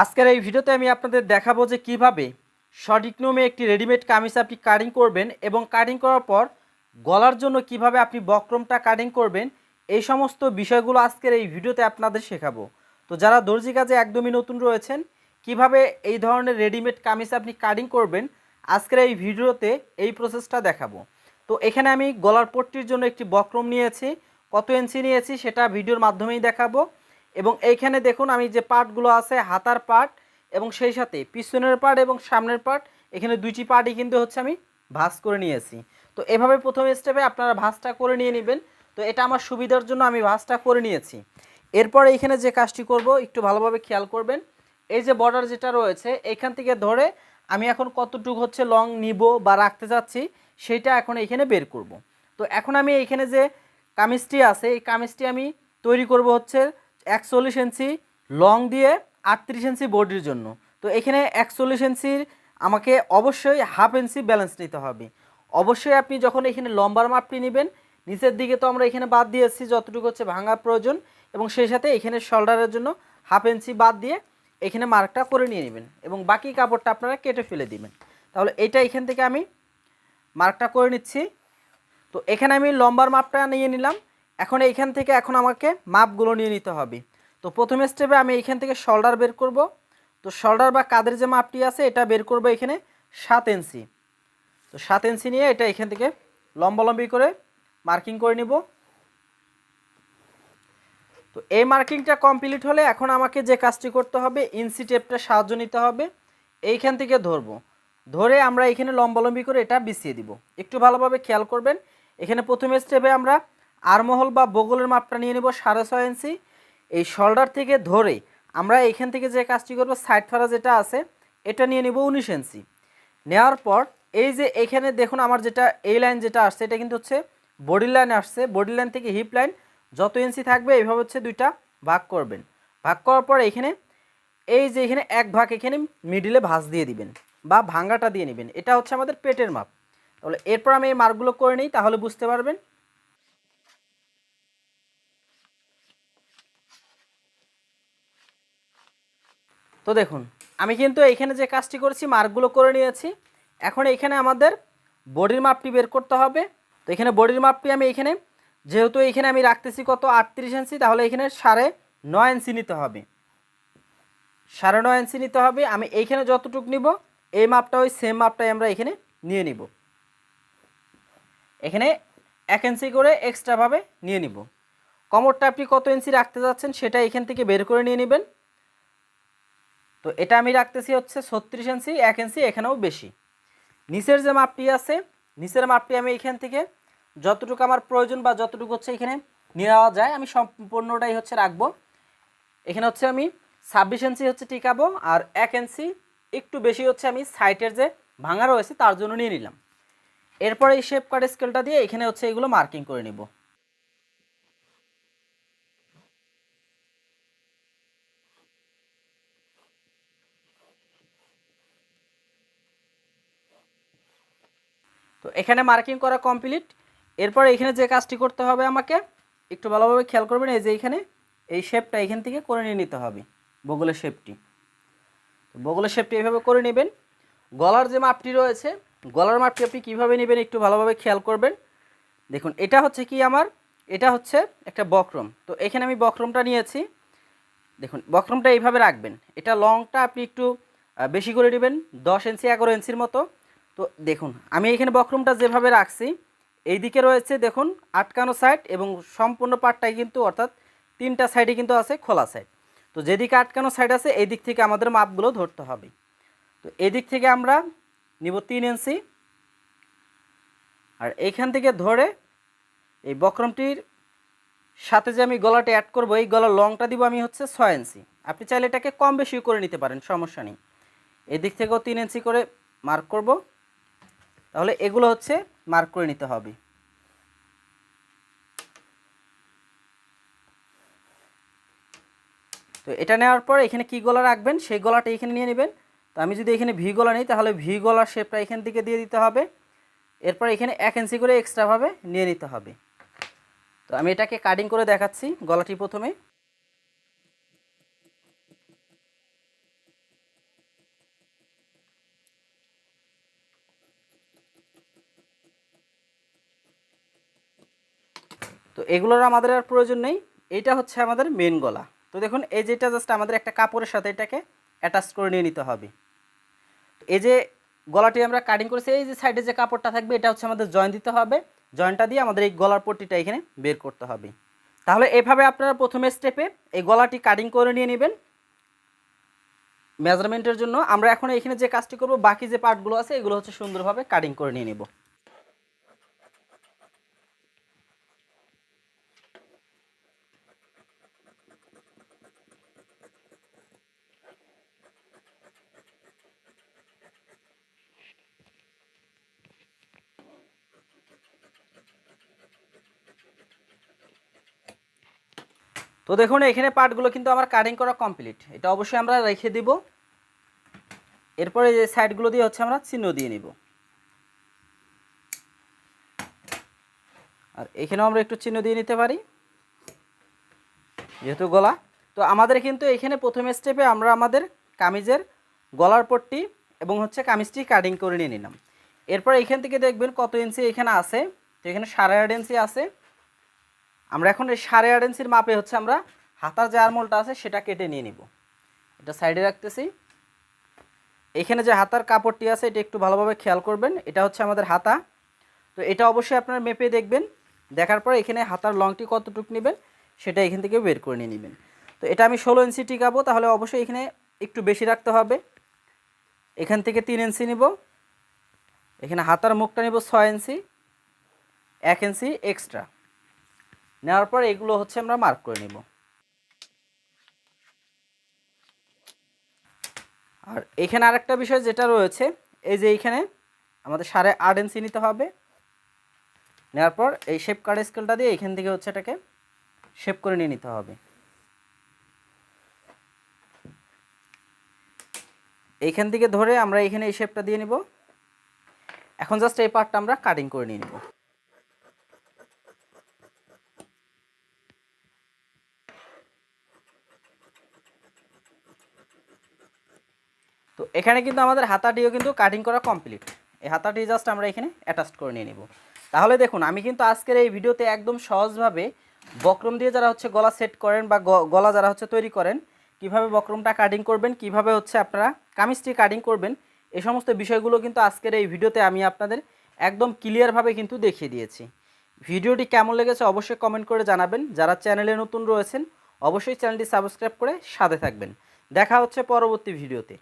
আজকের এই ভিডিওতে আমি আপনাদের দেখাবো যে কিভাবে সঠিক নিয়মে একটি রেডিমেড কামিজ আপনি কাটিং করবেন এবং কাটিং করার পর গলার জন্য কিভাবে আপনি বক্রমটা কাটিং করবেন এই সমস্ত বিষয়গুলো আজকের এই ভিডিওতে আপনাদের শেখাবো। তো যারা দর্জি কাজে একদমই নতুন রয়েছেন, কিভাবে এই ধরনের রেডিমেড কামিজ আপনি কাটিং করবেন আজকের এই ভিডিওতে এই প্রসেসটা দেখাবো। তো এখানে আমি গলার পট্টির জন্য একটি বক্রম নিয়েছি, কত ইঞ্চি নিয়েছি সেটা ভিডিওর মাধ্যমেই দেখাবো। এবং এইখানে দেখুন আমি যে পার্টগুলো আছে হাতার পার্ট এবং সেই সাথে পিছনের পার্ট এবং সামনের পার্ট, এখানে দুইটি পার্টই কিন্তু হচ্ছে আমি ভাঁজ করে নিয়েছি। তো এভাবে প্রথম স্টেপে আপনারা ভাঁজটা করে নিয়ে নেবেন। তো এটা আমার সুবিধার জন্য আমি ভাঁজটা করে নিয়েছি। এরপর এইখানে যে কাজটি করব একটু ভালোভাবে খেয়াল করবেন। এই যে বর্ডার যেটা রয়েছে এইখান থেকে ধরে আমি এখন কতটুকু হচ্ছে লং নিব বা রাখতে যাচ্ছি সেইটা এখন এইখানে বের করব। তো এখন আমি এইখানে যে কামিজটি আছে এই কামিজটি আমি তৈরি করব হচ্ছে 41 ইঞ্চি লং দিয়ে 38 ইঞ্চি বডির জন্য। তো এখানে 41 ইঞ্চির আমাকে অবশ্যই হাফ ইঞ্চি ব্যালেন্স নিতে হবে। অবশ্যই আপনি যখন এখানে লম্বার মাপটি নেবেন, নিচের দিকে তো আমরা এখানে বাদ দিয়েছি যতটুকু হচ্ছে ভাঙা প্রয়োজন, এবং সেই সাথে এখানে শোল্ডারের জন্য হাফ ইঞ্চি বাদ দিয়ে এখানে মার্কটা করে নিয়ে নেবেন এবং বাকি কাপড়টা আপনারা কেটে ফেলে দিবেন। তাহলে এইটা এখান থেকে আমি মার্কটা করে নিচ্ছি। তো এখানে আমি লম্বার মাপটা নিয়ে নিলাম। এখন এইখান থেকে এখন আমাকে মাপগুলো নিয়ে নিতে হবে। তো প্রথম স্টেপে আমি এইখান থেকে শোল্ডার বের করব। তো শোল্ডার বা কাঁধের যে মাপটি আছে এটা বের করব এখানে 7 ইঞ্চি। তো 7 ইঞ্চি নিয়ে এটা এখান থেকে লম্বালম্বি করে মার্কিং করে নিব। তো এই মার্কিংটা কমপ্লিট হলে এখন আমাকে যে কাজটি করতে হবে ইঞ্চি টেপটা সাহায্য নিতে হবে। এইখান থেকে ধরবো, ধরে আমরা এখানে লম্বালম্বি করে এটা বিছিয়ে দিব। একটু ভালোভাবে খেয়াল করবেন। এখানে প্রথম স্টেপে আমরা আরমহল বা বগলের মাপটা নিয়ে নেব 6.5 ইঞ্চি। এই শোল্ডার থেকে ধরে আমরা এখান থেকে যে কাজটি করব সাইড ফাড়া যেটা আছে এটা নিয়ে নেব 19 ইঞ্চি। নেওয়ার পর এই যে এখানে দেখুন আমার যেটা এই লাইন যেটা আসছে এটা কিন্তু হচ্ছে বডি লাইন আসছে। বডি লাইন থেকে হিপ লাইন যত ইঞ্চি থাকবে এইভাবে হচ্ছে দুইটা ভাগ করবেন। ভাগ করার পর এখানে এই যে এখানে এক ভাগ এখানে মিডিলে ভাঁজ দিয়ে দিবেন বা ভাঙ্গাটা দিয়ে নেবেন। এটা হচ্ছে আমাদের পেটের মাপ। তাহলে এরপর আমি এই মার্কগুলো করে নিই, তাহলে বুঝতে পারবেন। তো দেখুন আমি কিন্তু এখানে যে কাজটি করেছি মার্কগুলো করে নিয়েছি। এখন এখানে আমাদের বডির মাপটি বের করতে হবে। তো এখানে বডির মাপটি আমি এখানে যেহেতু এখানে আমি রাখতেছি কত 38 ইঞ্চি, তাহলে এখানে 9.5 ইঞ্চি নিতে হবে। 9.5 ইঞ্চি নিতে হবে। আমি এইখানে যতটুকু নিব এই মাপটা ওই সেম মাপটাই আমরা এখানে নিয়ে নিব। এখানে 1 ইঞ্চি করে এক্সট্রাভাবে নিয়ে নিব। কোমরটা আপনি কত ইঞ্চি রাখতে যাচ্ছেন সেটা এখান থেকে বের করে নিয়ে নেবেন। তো এটা আমি রাখতেছি হচ্ছে 36 ইঞ্চি, 1 ইঞ্চি এখানেও বেশি। নিচের যে মাপটি আছে নিচের মাপটি আমি এখান থেকে যতটুকু আমার প্রয়োজন বা যতটুকু হচ্ছে এখানে নেওয়া যায় আমি সম্পূর্ণটাই হচ্ছে রাখবো। এখানে হচ্ছে আমি 26 ইঞ্চি হচ্ছে টিকাবো আর 1 ইঞ্চি একটু বেশি হচ্ছে আমি সাইডের যে ভাঙা রয়েছে তার জন্য নিয়ে নিলাম। এরপরে এই শেপ কাট স্কেলটা দিয়ে এখানে হচ্ছে এগুলো মার্কিং করে নিব। তো এখানে মার্কিং করা কমপ্লিট। এরপর এখানে যে কাজটি করতে হবে আমাকে একটু ভালোভাবে খেয়াল করবেন। এই যে এখানে এই শেপটা এখান থেকে করে নিয়ে নিতে হবে বগলের শেপটি। তো বগলের শেপটি এইভাবে করে নেবেন। গলার যে মাপটি রয়েছে গলার মাপটি আপনি কীভাবে নেবেন একটু ভালোভাবে খেয়াল করবেন। দেখুন এটা হচ্ছে কি আমার এটা হচ্ছে একটা বক্রম। তো এখানে আমি বক্রমটা নিয়েছি। দেখুন বক্রমটা এইভাবে রাখবেন। এটা লংটা আপনি একটু বেশি করে নেবেন 10 ইঞ্চি 11 ইঞ্চির মতো। তো দেখুন আমি এখানে বক্রমটা যেভাবে রাখছি এই দিকে রয়েছে দেখুন আটকানো সাইড এবং সম্পূর্ণ পার্টটাই কিন্তু অর্থাৎ 3টা সাইডে কিন্তু আছে খোলা সাইড। তো যেদিকে আটকানো সাইড আছে এই দিক থেকে আমাদের মাপগুলো ধরতে হবে। তো এই দিক থেকে আমরা নিব 3 ইঞ্চি আর এইখান থেকে ধরে এই বক্রমটির সাথে যে আমি গলাটা অ্যাড করব এই গলার লংটা দিব আমি হচ্ছে 6 ইঞ্চি। আপনি চাইলে এটাকে কম বেশি করে নিতে পারেন, সমস্যা নেই। এদিক থেকেও 3 ইঞ্চি করে মার্ক করব। তাহলে এগুলো হচ্ছে মার্ক করে নিতে হবে। তো এটা নেওয়ার পর এখানে কি গলা রাখবেন সেই গলাটা এখানে নিয়ে নেবেন। তো আমি যদি এখানে ভি গলা নিই তাহলে ভি গলার শেপটা এখান থেকে দিয়ে দিতে হবে। এরপর এখানে 1 ইঞ্চি করে এক্সট্রাভাবে নিয়ে নিতে হবে। তো আমি এটাকে কাটিং করে দেখাচ্ছি গলাটি প্রথমে। তো এগুলোর আমাদের আর প্রয়োজন নেই, এইটা হচ্ছে আমাদের মেন গলা। তো দেখুন এই যেটা জাস্ট আমাদের একটা কাপড়ের সাথে এটাকে অ্যাটাচ করে নিয়ে নিতে হবে। এই যে গলাটি আমরা কাটিং করেছি, এই যে সাইডে যে কাপড়টা থাকবে এটা হচ্ছে আমাদের জয়েন দিতে হবে, জয়েনটা দিয়ে আমাদের এই গলার পট্টিটা এখানে বের করতে হবে। তাহলে এভাবে আপনারা প্রথমে স্টেপে এই গলাটি কাটিং করে নিয়ে নেবেন মেজারমেন্টের জন্য। আমরা এখন এখানে যে কাজটি করব, বাকি যে পার্টগুলো আছে এগুলো হচ্ছে সুন্দরভাবে কাটিং করে নিয়ে নেব। তো দেখুন এখানে পার্টগুলো কিন্তু আমার কাটিং করা কমপ্লিট, এটা অবশ্যই আমরা রেখে দিব। এরপরে যে সাইডগুলো দিয়ে হচ্ছে আমরা চিহ্ন দিয়ে নিব, আর এখানেও আমরা একটু চিহ্ন দিয়ে নিতে পারি যেহেতু গলা। তো আমাদের কিন্তু এখানে প্রথম স্টেপে আমরা আমাদের কামিজের গলার পট্টি এবং হচ্ছে কামিজটি কাটিং করে নিয়ে নিলাম। এরপর এখান থেকে দেখবেন কত ইঞ্চি এখানে আছে, তো এখানে 8.5 ইঞ্চি আছে। আমরা এখন এই 8.5 ইঞ্চির মাপে হচ্ছে আমরা হাতার যে আরমোলটা আছে সেটা কেটে নিয়ে নিব। এটা সাইডে রাখতেছি। এখানে যে হাতার কাপড়টি আছে এটা একটু ভালোভাবে খেয়াল করবেন, এটা হচ্ছে আমাদের হাতা। তো এটা অবশ্যই আপনার মেপে দেখবেন, দেখার পর এখানে হাতার লংটি কতটুকু নেবেন সেটা এখান থেকে বের করে নিয়ে নেবেন। তো এটা আমি 16 ইঞ্চি টিকাবো, তাহলে অবশ্যই এখানে একটু বেশি রাখতে হবে। এখান থেকে 3 ইঞ্চি নিব, এখানে হাতার মুখটা নিব 6 ইঞ্চি, 1 ইঞ্চি এক্সট্রা নেওয়ার পর এগুলো হচ্ছে আমরা মার্ক করে নিব। আর এখানে আরেকটা বিষয় যেটা রয়েছে, এই যে এইখানে আমাদের 8.5 ইঞ্চি নিতে হবে। নেওয়ার পর এই শেপ কাট স্কেলটা দিয়ে এখান থেকে হচ্ছে এটাকে শেপ করে নিয়ে নিতে হবে। এইখান থেকে ধরে আমরা এখানে এই শেপটা দিয়ে নিব। এখন জাস্ট এই পার্টটা আমরা কাটিং করে নিয়ে নিব। তো এখানে কিন্তু আমাদের হাতাটিও কিন্তু কাটিং করা কমপ্লিট। এই হাতাটি জাস্ট আমরা এখানে অ্যাটাচ করে নিয়ে নিব। তাহলে দেখুন আমি কিন্তু আজকের এই ভিডিওতে একদম সহজভাবে বক্রম দিয়ে যারা হচ্ছে গলা সেট করেন বা গলা যারা হচ্ছে তৈরি করেন, কিভাবে বক্রমটা কাটিং করবেন, কিভাবে হচ্ছে আপনারা কামিজটি কাটিং করবেন, এই সমস্ত বিষয়গুলো কিন্তু আজকের এই ভিডিওতে আমি আপনাদের একদম ক্লিয়ারভাবে কিন্তু দেখিয়ে দিয়েছি। ভিডিওটি কেমন লেগেছে অবশ্যই কমেন্ট করে জানাবেন। যারা চ্যানেলে নতুন রয়েছেন অবশ্যই চ্যানেলটি সাবস্ক্রাইব করে সাথে থাকবেন। দেখা হচ্ছে পরবর্তী ভিডিওতে।